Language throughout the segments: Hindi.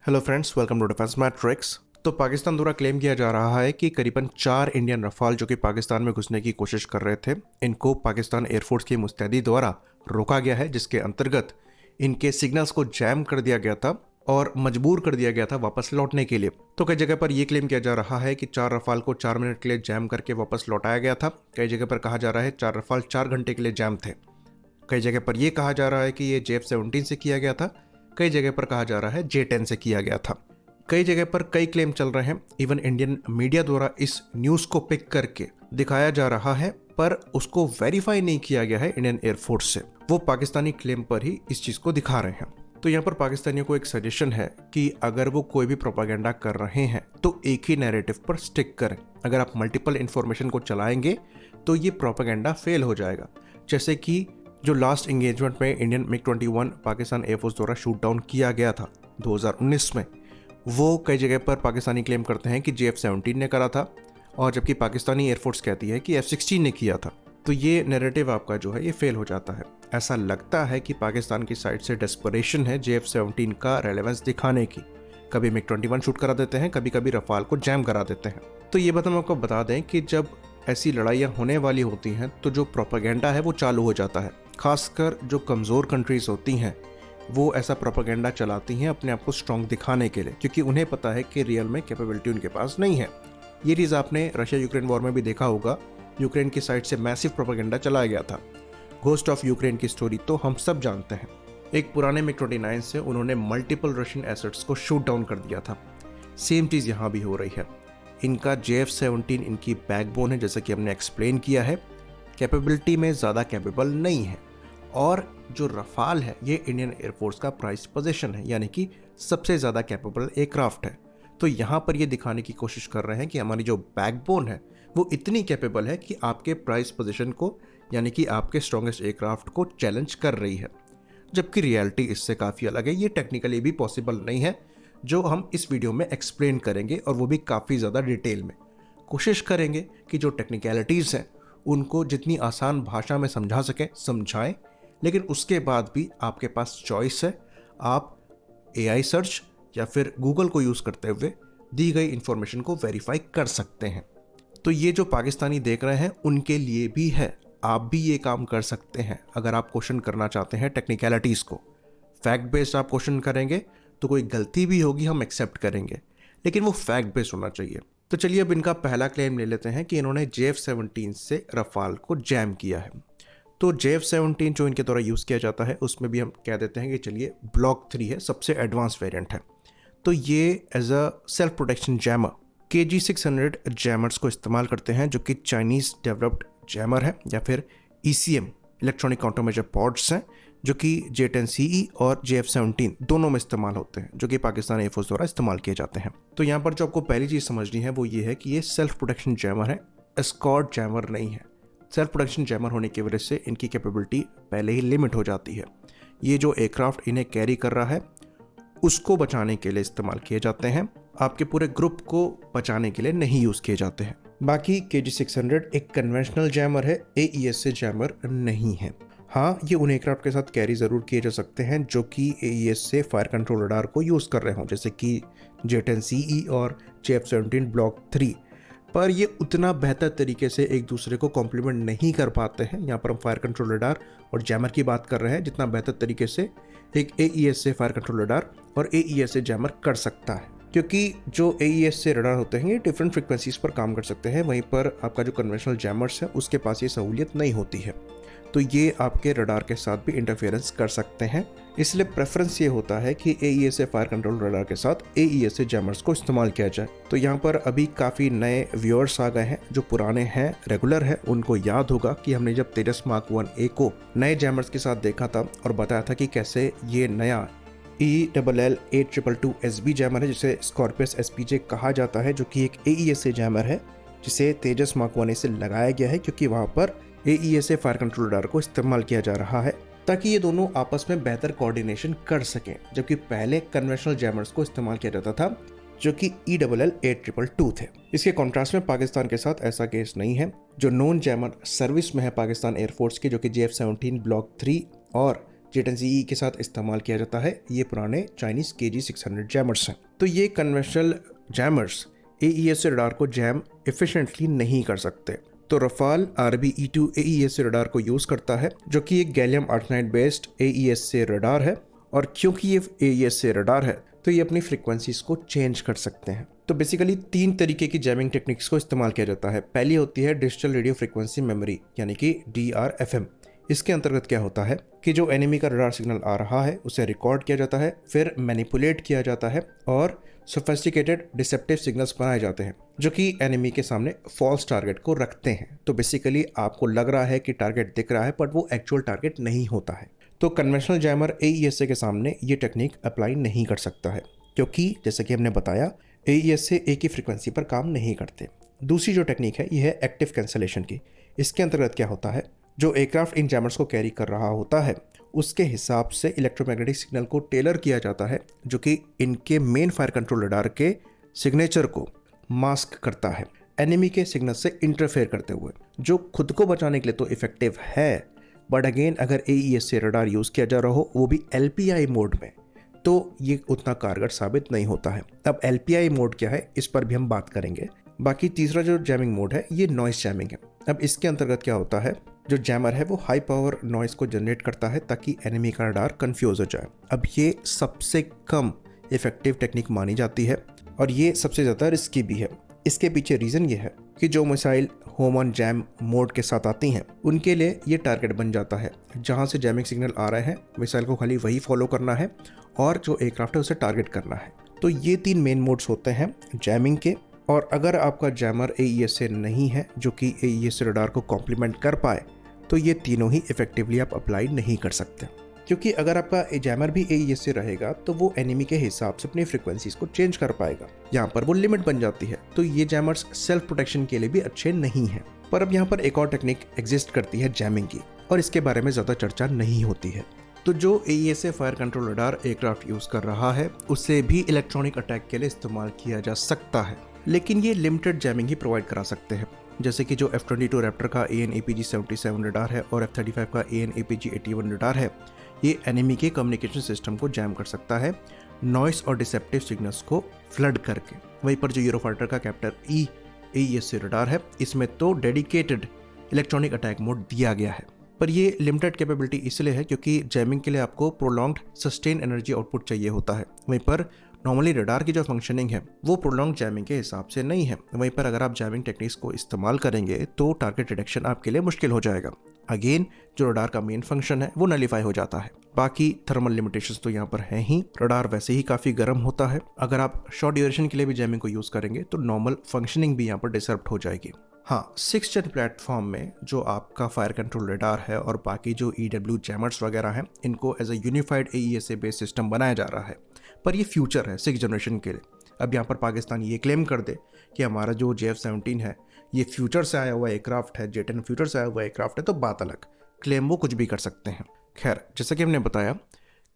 Hello friends, welcome to Defence Matrix. तो पाकिस्तान द्वारा क्लेम किया जा रहा है कि करीबन 4 इंडियन रफाल जो कि पाकिस्तान में घुसने की कोशिश कर रहे थे, इनको पाकिस्तान एयरफोर्स की मुस्तैदी द्वारा रोका गया है, जिसके अंतर्गत इनके सिग्नल्स को जैम कर दिया गया था और मजबूर कर दिया गया था वापस लौटने के लिए। तो कई जगह पर यह क्लेम किया जा रहा है कि 4 रफाल को 4 मिनट के लिए जैम करके वापस लौटाया गया था। कई जगह पर कहा जा रहा है 4 रफाल 4 घंटे के लिए जैम थे। कई जगह पर यह कहा जा रहा है कि ये JF-17 से किया गया था। कई जगह पर कहा जा रहा है J-10 से किया गया था। कई जगह पर कई क्लेम चल रहे हैं। इवन इंडियन मीडिया द्वारा इस न्यूज़ को पिक करके दिखाया जा रहा है, पर उसको वेरीफाई नहीं किया गया है इंडियन एयरफोर्स से। वो पाकिस्तानी क्लेम पर ही इस चीज़ को दिखा रहे हैं। तो यहाँ पर पाकिस्तानियों को एक सजेशन है कि अगर वो कोई भी प्रोपागेंडा कर रहे हैं तो एक ही नैरेटिव पर स्टिक करें। अगर आप मल्टीपल इन्फॉर्मेशन को चलाएंगे तो ये प्रोपागेंडा फेल हो जाएगा। जैसे कि जो लास्ट एंगेजमेंट में इंडियन MiG-21 पाकिस्तान एयरफोर्स द्वारा शूट डाउन किया गया था 2019 में, वो कई जगह पर पाकिस्तानी क्लेम करते हैं कि JF-17 ने करा था, और जबकि पाकिस्तानी एयरफोर्स कहती है कि F-16 ने किया था। तो ये नैरेटिव आपका जो है ये फेल हो जाता है। ऐसा लगता है कि पाकिस्तान की साइड से डेस्परेशन है JF-17 का रेलेवेंस दिखाने की। कभी MiG-21 शूट करा देते हैं, कभी कभी रफाल को जैम करा देते हैं। तो ये बात हम आपको बता दें कि जब ऐसी लड़ाइयाँ होने वाली होती हैं तो जो प्रोपागेंडा है वो चालू हो जाता है। खासकर जो कमज़ोर कंट्रीज़ होती हैं वो ऐसा प्रोपागेंडा चलाती हैं अपने आप को स्ट्रॉन्ग दिखाने के लिए, क्योंकि उन्हें पता है कि रियल में कैपेबिलिटी उनके पास नहीं है। ये चीज़ आपने रशिया यूक्रेन वॉर में भी देखा होगा। यूक्रेन की साइड से मैसिव प्रोपागेंडा चलाया गया था। घोस्ट ऑफ यूक्रेन की स्टोरी तो हम सब जानते हैं। एक पुराने MiG-29 से उन्होंने मल्टीपल रशियन एसेट्स को शूट डाउन कर दिया था। सेम चीज़ यहाँ भी हो रही है। इनका JF-17 इनकी बैकबोन है, जैसा कि हमने एक्सप्लेन किया है। कैपेबिलिटी में ज़्यादा कैपेबल नहीं है, और जो रफाल है ये इंडियन एयरफोर्स का प्राइज पोजीशन है, यानी कि सबसे ज़्यादा कैपेबल एयरक्राफ्ट है। तो यहाँ पर ये दिखाने की कोशिश कर रहे हैं कि हमारी जो बैकबोन है वो इतनी कैपेबल है कि आपके प्राइस पोजीशन को, यानी कि आपके स्ट्रॉन्गेस्ट एयरक्राफ्ट को चैलेंज कर रही है। जबकि रियलिटी इससे काफ़ी अलग है। ये टेक्निकली भी पॉसिबल नहीं है, जो हम इस वीडियो में एक्सप्लेन करेंगे, और वो भी काफ़ी ज़्यादा डिटेल में। कोशिश करेंगे कि जो टेक्निकलिटीज़ हैं उनको जितनी आसान भाषा में समझा सकें समझाएं, लेकिन उसके बाद भी आपके पास चॉइस है। आप AI सर्च या फिर गूगल को यूज़ करते हुए दी गई इन्फॉर्मेशन को वेरीफाई कर सकते हैं। तो ये जो पाकिस्तानी देख रहे हैं उनके लिए भी है। आप भी ये काम कर सकते हैं। अगर आप क्वेश्चन करना चाहते हैं टेक्निकलिटीज़ को, फैक्ट बेस्ड आप क्वेश्चन करेंगे तो कोई गलती भी होगी हम एक्सेप्ट करेंगे, लेकिन वो फैक्ट बेस्ड होना चाहिए। तो चलिए अब इनका पहला क्लेम ले लेते हैं कि इन्होंने JF-17 से रफाल को जैम किया है। तो JF-17 जो इनके द्वारा यूज़ किया जाता है उसमें भी हम कह देते हैं कि चलिए ब्लॉक 3 है, सबसे एडवांस वेरिएंट है। तो ये as a self protection jammer KG-600 jammers को इस्तेमाल करते हैं, जो कि चाइनीज़ डेवलप्ड जैमर है, या फिर ECM electronic counter measure pods हैं, जो कि J-10CE और JF-17 दोनों में इस्तेमाल होते हैं, जो कि पाकिस्तान एयरफोर्स द्वारा इस्तेमाल किए जाते हैं। तो यहाँ पर जो आपको पहली चीज़ समझनी है वो ये है कि ये सेल्फ प्रोटेक्शन जैमर है, एस्कॉर्ट जैमर नहीं है। सेल्फ प्रोटेक्शन जैमर होने की वजह से इनकी कैपेबिलिटी पहले ही लिमिट हो जाती है। ये जो एयरक्राफ्ट इन्हें कैरी कर रहा है उसको बचाने के लिए इस्तेमाल किए जाते हैं, आपके पूरे ग्रुप को बचाने के लिए नहीं यूज़ किए जाते हैं। बाकी KG-600 एक कन्वेंशनल जैमर है, AESA जैमर नहीं है। हाँ, ये उन एयरक्राफ्ट के साथ कैरी ज़रूर किए जा सकते हैं जो कि AES से फायर कंट्रोल रडार को यूज़ कर रहे हों, जैसे कि J-10CE और JF-17 ब्लॉक 3, पर ये उतना बेहतर तरीके से एक दूसरे को कॉम्प्लीमेंट नहीं कर पाते हैं। यहाँ पर हम फायर कंट्रोल रडार और जैमर की बात कर रहे हैं, जितना बेहतर तरीके से एक AES से फायर कंट्रोल रडार और AES से जैमर कर सकता है, क्योंकि जो AES से रडार होते हैं ये डिफरेंट फ्रिक्वेंसीज पर काम कर सकते हैं, वहीं पर आपका जो कन्वेंशनल जैमर्स है उसके पास ये सहूलियत नहीं होती है। तो ये आपके रडार के साथ भी इंटरफेरेंस कर सकते हैं, इसलिए प्रेफरेंस ये होता है कि AES से फायर कंट्रोल रडार के साथ AES से जैमर्स को इस्तेमाल किया जाए। तो यहाँ पर अभी काफ़ी नए व्यूअर्स आ गए हैं, जो पुराने हैं रेगुलर है उनको याद होगा कि हमने जब तेजस मार्क 1A को नए जैमर्स के साथ देखा था और बताया था कि कैसे ये नया ELL-8222SB जैमर है, जिसे स्कॉर्पियस SPJ कहा जाता है, जो कि एक AESA जैमर है जिसे तेजस मार्क 1A से लगाया गया है, क्योंकि वहाँ पर AESA फायर कंट्रोल रडार को इस्तेमाल किया जा रहा है ताकि ये दोनों आपस में बेहतर कोऑर्डिनेशन कर सकें। जबकि पहले कन्वेंशनल जैमर्स को इस्तेमाल किया जाता था जो कि ELL-8222 थे। इसके कॉन्ट्रास्ट में पाकिस्तान के साथ ऐसा केस नहीं है। जो नॉन जैमर सर्विस में है पाकिस्तान एयरफोर्स की, जो कि JF-17 ब्लॉक 3 और J10CE के साथ इस्तेमाल किया जाता है। ये पुराने चाइनीज KG-600 जैमर्स हैं। तो ये कन्वेंशनल जैमर्स AES रडार को जैम एफिशिएंटली नहीं कर सकते। तो रफाल RB-E2 AES रडार को यूज करता है, जो कि एक gallium arsenide based AES radar है। और क्योंकि ये AES रडार है तो ये अपनी फ्रीक्वेंसीज को चेंज कर सकते हैं। तो बेसिकली 3 तरीके की जैमिंग टेक्निक्स को इस्तेमाल किया जाता है। पहली होती है डिजिटल रेडियो फ्रीक्वेंसी मेमोरी यानी कि DRFM। इसके अंतर्गत क्या होता है कि जो एनिमी का रडार सिग्नल आ रहा है उसे रिकॉर्ड किया जाता है, फिर मैनिपुलेट किया जाता है और सोफिस्टिकेटेड डिसेप्टिव सिग्नल्स बनाए जाते हैं जो कि एनिमी के सामने फॉल्स टारगेट को रखते हैं। तो बेसिकली आपको लग रहा है कि टारगेट दिख रहा है बट वो एक्चुअल टारगेट नहीं होता है। तो कन्वेंशनल जैमर AES के सामने ये टेक्निक अप्लाई नहीं कर सकता है, क्योंकि जैसे कि हमने बताया AES एक ही फ्रीक्वेंसी पर काम नहीं करते। दूसरी जो टेक्निक है ये है एक्टिव कैंसलेशन की। इसके अंतर्गत क्या होता है, जो एयरक्राफ्ट इन जैमर्स को कैरी कर रहा होता है उसके हिसाब से इलेक्ट्रोमैग्नेटिक सिग्नल को टेलर किया जाता है, जो कि इनके मेन फायर कंट्रोल रडार के सिग्नेचर को मास्क करता है एनिमी के सिग्नल से इंटरफेयर करते हुए, जो खुद को बचाने के लिए तो इफेक्टिव है, बट अगेन अगर AES रडार यूज़ किया जा रहा हो वो भी LPI मोड में, तो ये उतना कारगर साबित नहीं होता है। अब LPI मोड क्या है इस पर भी हम बात करेंगे। बाकी तीसरा जो जैमिंग मोड है ये नॉइस जैमिंग है। अब इसके अंतर्गत क्या होता है, जो जैमर है वो हाई पावर नॉइस को जनरेट करता है ताकि एनिमी का रडार कंफ्यूज हो जाए। अब ये सबसे कम इफेक्टिव टेक्निक मानी जाती है और ये सबसे ज़्यादा रिस्की भी है। इसके पीछे रीज़न ये है कि जो missile home on jam mode के साथ आती हैं उनके लिए ये टारगेट बन जाता है। जहाँ से जैमिंग सिग्नल आ रहे हैं मिसाइल को खाली वही फॉलो करना है और जो एयरक्राफ्ट है उसे टारगेट करना है। तो ये 3 मेन मोड्स होते हैं जैमिंग के। और अगर आपका जैमर AES से नहीं है जो कि AES रडार को कॉम्प्लीमेंट कर पाए तो ये तीनों ही इफेक्टिवली आप अप्लाई नहीं कर सकते, क्योंकि अगर आपका जैमर भी AES से रहेगा तो वो एनिमी के हिसाब से अपनी फ्रीक्वेंसीज को चेंज कर पाएगा। यहाँ पर वो लिमिट बन जाती है। तो ये जैमर्स सेल्फ प्रोटेक्शन के लिए भी अच्छे नहीं हैं। पर अब यहाँ पर एक और टेक्निक एग्जिस्ट करती है जैमिंग की और इसके बारे में ज़्यादा चर्चा नहीं होती है। तो जो AES fire control radar aircraft use कर रहा है उसे भी इलेक्ट्रॉनिक अटैक के लिए इस्तेमाल किया जा सकता है, लेकिन ये लिमिटेड जैमिंग ही प्रोवाइड करा सकते हैं। जैसे कि जो F-22 रैप्टर का AN/APG-77 रडार है और F-35 का AN/APG-81 रडार है, ये एनिमी के कम्युनिकेशन सिस्टम को जैम कर सकता है नॉइस और डिसेप्टिव सिग्नल्स को फ्लड करके। वहीं पर जो यूरोफाइटर का कैप्टर E AES रडार है इसमें तो डेडिकेटेड इलेक्ट्रॉनिक अटैक मोड दिया गया है, पर ये लिमिटेड कैपेबिलिटी इसलिए है क्योंकि जैमिंग के लिए आपको प्रोलॉन्ग्ड सस्टेन एनर्जी आउटपुट चाहिए होता है। वहीं पर नॉर्मली रडार की जो फंक्शनिंग है वो प्रोलॉन्ग जैमिंग के हिसाब से नहीं है। वहीं पर अगर आप जैमिंग टेक्निक्स को इस्तेमाल करेंगे तो टारगेट डिटेक्शन आपके लिए मुश्किल हो जाएगा। अगेन जो रडार का मेन फंक्शन है वो नलीफाई हो जाता है। बाकी थर्मल लिमिटेशंस तो यहाँ पर हैं ही। रडार वैसे ही काफ़ी गर्म होता है। अगर आप शॉर्ट ड्यूरेशन के लिए भी जैमिंग को यूज़ करेंगे तो नॉर्मल फंक्शनिंग भी यहाँ पर डिसरप्ट हो जाएगी। हाँ, 6th जेन प्लेटफॉर्म में जो आपका फायर कंट्रोल रडार है और बाकी जो EW जैमर्स वगैरह हैं इनको as a unified AES based system बनाया जा रहा है, पर ये फ्यूचर है 6th जनरेशन के लिए। अब यहाँ पर पाकिस्तान ये क्लेम कर दे कि हमारा जो JF-17 है ये फ्यूचर से आया हुआ एयरक्राफ्ट है, J-10 फ्यूचर से आया हुआ एयरक्राफ्ट है, तो बात अलग। क्लेम वो कुछ भी कर सकते हैं। खैर, जैसा कि हमने बताया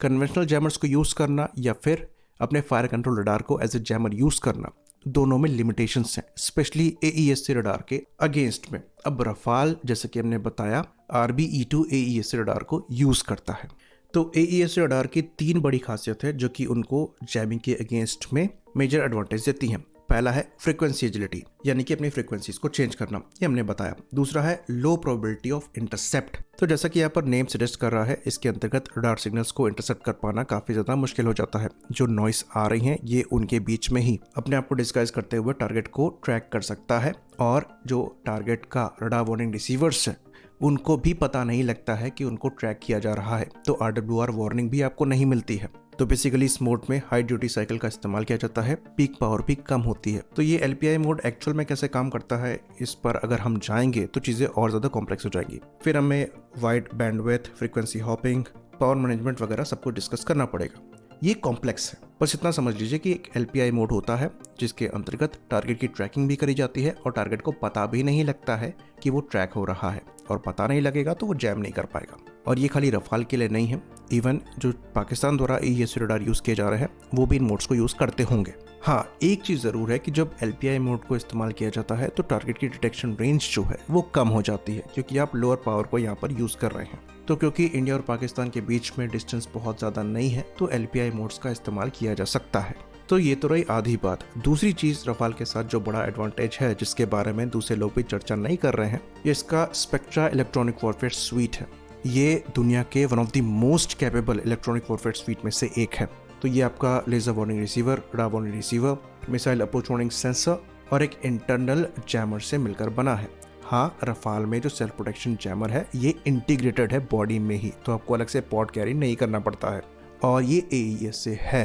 कन्वेंशनल जैमर्स को यूज़ करना या फिर अपने फायर कंट्रोल रडार को एज ए जैमर यूज़ करना, दोनों में लिमिटेशंस हैं, स्पेशली AES रडार के अगेंस्ट में। अब रफाल जैसे कि हमने बताया RB-E2 AES रडार को यूज़ करता है। तो AES रडार की 3 बड़ी खासियत है जो कि उनको जैमिंग के अगेंस्ट में मेजर एडवांटेज देती हैं। पहला है फ्रीक्वेंसी एजिलिटी, यानी कि अपनी फ्रीक्वेंसीज को चेंज करना, ये हमने बताया। दूसरा है लो प्रोबेबिलिटी ऑफ इंटरसेप्ट। तो जैसा कि यहाँ पर नेम सजेस्ट कर रहा है, इसके अंतर्गत रडार सिग्नल्स को इंटरसेप्ट कर पाना काफ़ी ज़्यादा मुश्किल हो जाता है। जो नॉइस आ रही हैं ये उनके बीच में ही अपने आप को डिस्गाइज करते हुए टारगेट को ट्रैक कर सकता है, और जो टारगेट का रडार वार्निंग रिसीवर्स है उनको भी पता नहीं लगता है कि उनको ट्रैक किया जा रहा है, तो RWR वार्निंग भी आपको नहीं मिलती है। तो बेसिकली इस मोड में हाई ड्यूटी साइकिल का इस्तेमाल किया जाता है, पीक पावर भी कम होती है। तो ये LPI मोड एक्चुअल में कैसे काम करता है इस पर अगर हम जाएंगे तो चीज़ें और ज़्यादा कॉम्प्लेक्स हो जाएंगी। फिर हमें wide bandwidth, frequency hopping, power management वगैरह सब कुछ डिस्कस करना पड़ेगा। ये कॉम्प्लेक्स है। बस इतना समझ लीजिए कि एक LPI मोड होता है जिसके अंतर्गत टारगेट की ट्रैकिंग भी करी जाती है और टारगेट को पता भी नहीं लगता है कि वो ट्रैक हो रहा है, और पता नहीं लगेगा तो वो जैम नहीं कर पाएगा। और ये खाली रफाल के लिए नहीं है, इवन जो पाकिस्तान द्वारा AES रडार यूज़ किए जा रहे हैं वो भी इन मोड्स को यूज़ करते होंगे। हाँ, एक चीज़ ज़रूर है कि जब LPI मोड को इस्तेमाल किया जाता है तो टारगेट की डिटेक्शन रेंज जो है वो कम हो जाती है, क्योंकि आप लोअर पावर को यहाँ पर यूज़ कर रहे हैं। तो क्योंकि इंडिया और पाकिस्तान के बीच में डिस्टेंस बहुत ज़्यादा नहीं है तो LPI मोड्स का इस्तेमाल किया जा सकता है। तो ये तो रही आधी बात। दूसरी चीज़ रफाल के साथ जो बड़ा एडवांटेज है, जिसके बारे में दूसरे लोग भी चर्चा नहीं कर रहे हैं, ये इसका स्पेक्ट्रा इलेक्ट्रॉनिक वॉरफेयर स्वीट है। ये दुनिया के one of the most capable electronic warfare suite में से एक है। तो ये आपका laser warning receiver, radar warning receiver, missile approach warning sensor और एक इंटरनल जैमर से मिलकर बना है। हाँ, रफाल में जो सेल्फ प्रोटेक्शन जैमर है ये इंटीग्रेटेड है बॉडी में ही, तो आपको अलग से पॉड कैरी नहीं करना पड़ता है और ये AES से है।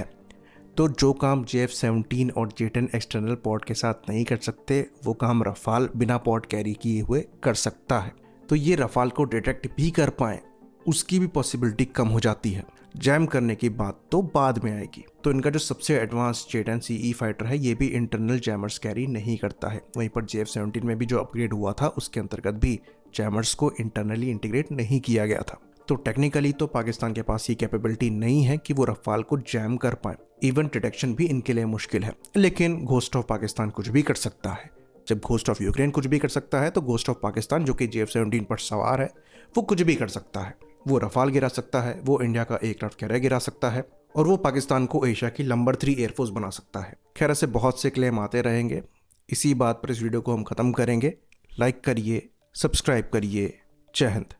तो जो काम JF-17 और J-10 एक्सटर्नल पॉड के साथ नहीं कर सकते, वो काम रफाल बिना पॉड कैरी किए हुए कर सकता है। तो ये रफाल को डिटेक्ट भी कर पाए उसकी भी पॉसिबिलिटी कम हो जाती है। जैम करने की बात तो बाद में आएगी। तो इनका जो सबसे एडवांस J-10 CE फाइटर है ये भी इंटरनल जैमर्स कैरी नहीं करता है। वहीं पर JF-17 में भी जो अपग्रेड हुआ था उसके अंतर्गत भी जैमर्स को इंटरनली इंटीग्रेट नहीं किया गया था। तो टेक्निकली तो पाकिस्तान के पास ये कैपेबिलिटी नहीं है कि वो रफाल को जैम कर पाए। इवेंट डिटेक्शन भी इनके लिए मुश्किल है। लेकिन घोस्ट ऑफ पाकिस्तान कुछ भी कर सकता है। जब घोस्ट ऑफ यूक्रेन कुछ भी कर सकता है तो घोस्ट ऑफ पाकिस्तान जो कि JF-17 पर सवार है वो कुछ भी कर सकता है। वो रफाल गिरा सकता है, वो इंडिया का एयरक्राफ्ट कैरियर गिरा सकता है और वो पाकिस्तान को एशिया की नंबर 3 एयरफोर्स बना सकता है। खैर, ऐसे बहुत से क्लेम आते रहेंगे। इसी बात पर इस वीडियो को हम खत्म करेंगे। लाइक करिए, सब्सक्राइब करिए। जय हिंद।